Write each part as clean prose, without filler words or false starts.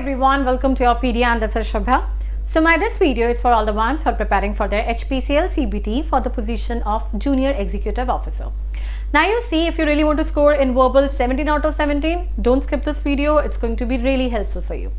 everyone, welcome to your PD and this is Shubha. So this video is for all the ones who are preparing for their HPCL CBT for the position of Junior Executive Officer. Now you see, if you really want to score in verbal 17 out of 17, don't skip this video, it's going to be really helpful for you.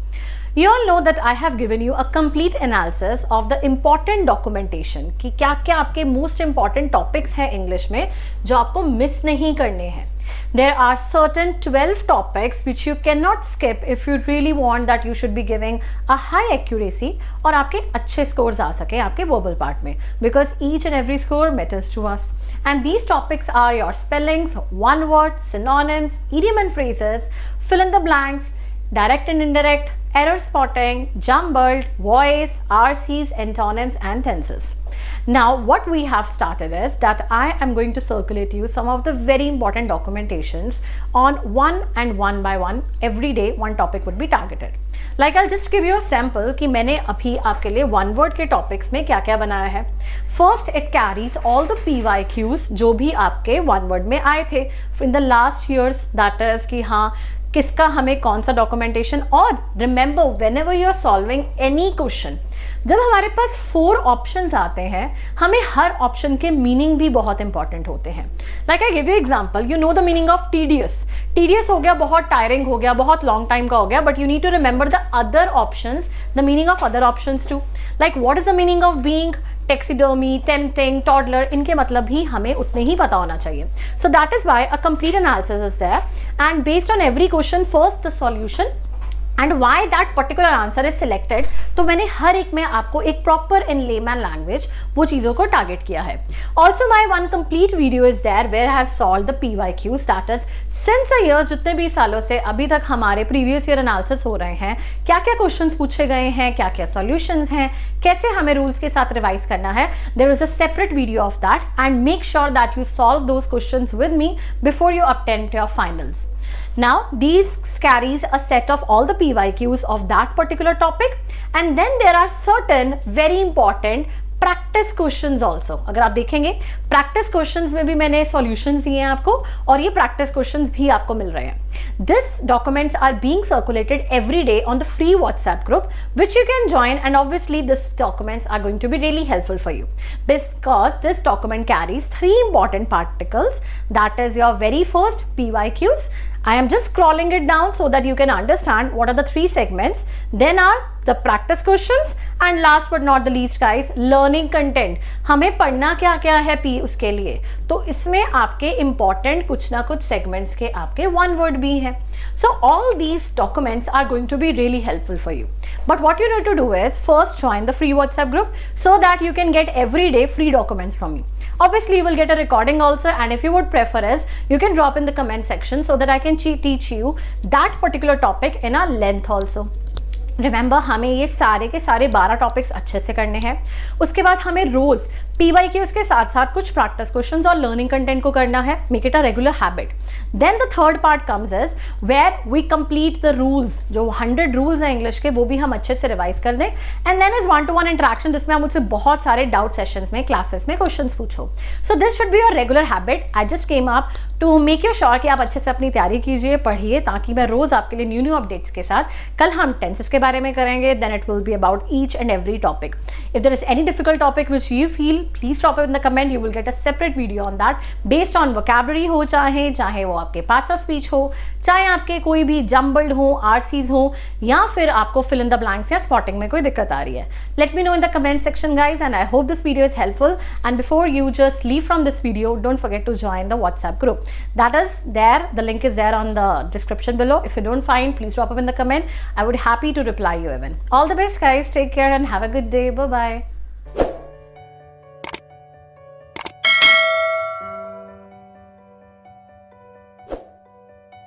You all know that I have given you a complete analysis of the important documentation कि क्या-क्या आपके most important topics हैं English में जो आपको miss नहीं करने हैं. There are certain 12 topics which you cannot skip if you really want that you should be giving a high accuracy और आपके अच्छे scores आ सके आपके verbal part में, because each and every score matters to us. And these topics are your spellings, one word, synonyms, idiom and phrases, fill in the blanks, direct and indirect, error spotting, jumbled, voice, RCs, antonyms and tenses. Now what we have started is that I am going to circulate you some of the very important documentations on one by one. Every day one topic would be targeted. Like I'll just give you a sample कि मैंने अभी आपके लिए one word के topics में क्या-क्या बनाया है. First it carries all the PYQs जो भी आपके one word में आए थे in the last years, that is कि हाँ किसका हमें कौन सा डॉक्यूमेंटेशन. और remember whenever you are solving any question, जब हमारे पास 4 ऑप्शंस आते हैं हमें हर ऑप्शन के मीनिंग भी बहुत इंपॉर्टेंट होते हैं. Like I give you example, you know the meaning of tedious हो गया, बहुत टायरिंग हो गया, बहुत लॉन्ग टाइम का हो गया, but you need to remember the other options, the meaning of other options too. Like what is the meaning of being, taxidermy, tempting, toddler, इनके मतलब भी हमें उतने ही पता होना चाहिए. So that is why a complete analysis is there and based on every question first the solution and why that particular answer is selected. तो मैंने हर एक में आपको एक प्रॉपर इन लेमैन लैंग्वेज वो चीज़ों को टारगेट किया है. Also my one complete video is there where I have solve the PYQs, that is since a year, जितने भी सालों से अभी तक हमारे प्रीवियस ईयर एनालिसिस हो रहे हैं, क्या क्या क्वेश्चन पूछे गए हैं, क्या क्या सॉल्यूशंस हैं, कैसे हमें रूल्स के साथ रिवाइज करना है. There is a separate video of that and make sure that you solve those questions with me before you attempt your finals. Now these carries a set of all the PYQs of that particular topic and then there are certain very important practice questions also. अगर आप देखेंगे practice questions में भी मैंने solutions दिए हैं आपको और ये प्रैक्टिस क्वेश्चंस भी आपको मिल रहे हैं. This documents are being circulated every day on the free WhatsApp group which you can join and obviously this documents are going to be really helpful for you because this document carries 3 important particles, that is your very first PYQs. I am just scrolling it down so that you can understand what are the 3 segments. Then are the practice questions and last but not the least guys, learning content. हमें पढ़ना क्या क्या है उसके लिए, तो इसमें आपके important कुछ ना कुछ segments के आपके one word भी हैं. So all these documents are going to be really helpful for you. But what you need to do is first join the free WhatsApp group so that you can get every day free documents from me. Obviously you will get a recording also, and if you would prefer is you can drop in the comment section so that I can teach you that particular topic in a length also. Remember हमें ये सारे के सारे 12 topics अच्छे से करने हैं. उसके बाद हमें रोज PYQs के साथ साथ कुछ प्रैक्टिस क्वेश्चंस और लर्निंग कंटेंट को करना है. Make it a regular habit. Then the third part comes is where we complete the rules. जो 100 रूल्स हैं इंग्लिश के वो भी हम अच्छे से रिवाइज कर दें. And then is 1-to-1 interaction जिसमें आप मुझसे बहुत सारे डाउट सेशंस में क्लासेस में क्वेश्चन पूछो. So this should be your regular habit. I just came up to make you sure कि आप अच्छे से अपनी तैयारी कीजिए, पढ़िए, ताकि मैं रोज आपके लिए न्यू अपडेट्स के साथ. कल हम टेंसेस के बारे में करेंगे. Then it will be about each and every topic. If there is any difficult topic which you feel, please drop it in the comment. You will get a separate video on that based on vocabulary हो, चाहे वो आपके parts of speech हो, चाहे आपके कोई भी jumbled हो, RCs हो, या फिर आपको fill in the blanks या spotting में कोई दिक्कत आ रही है. Let me know in the comment section guys, and I hope this video is helpful. And before you just leave from this video, don't forget to join the WhatsApp group. That is there, the link is there on the description below. If you don't find, please drop it in the comment. I would happy to reply you even. All the best guys, take care and have a good day. Bye bye.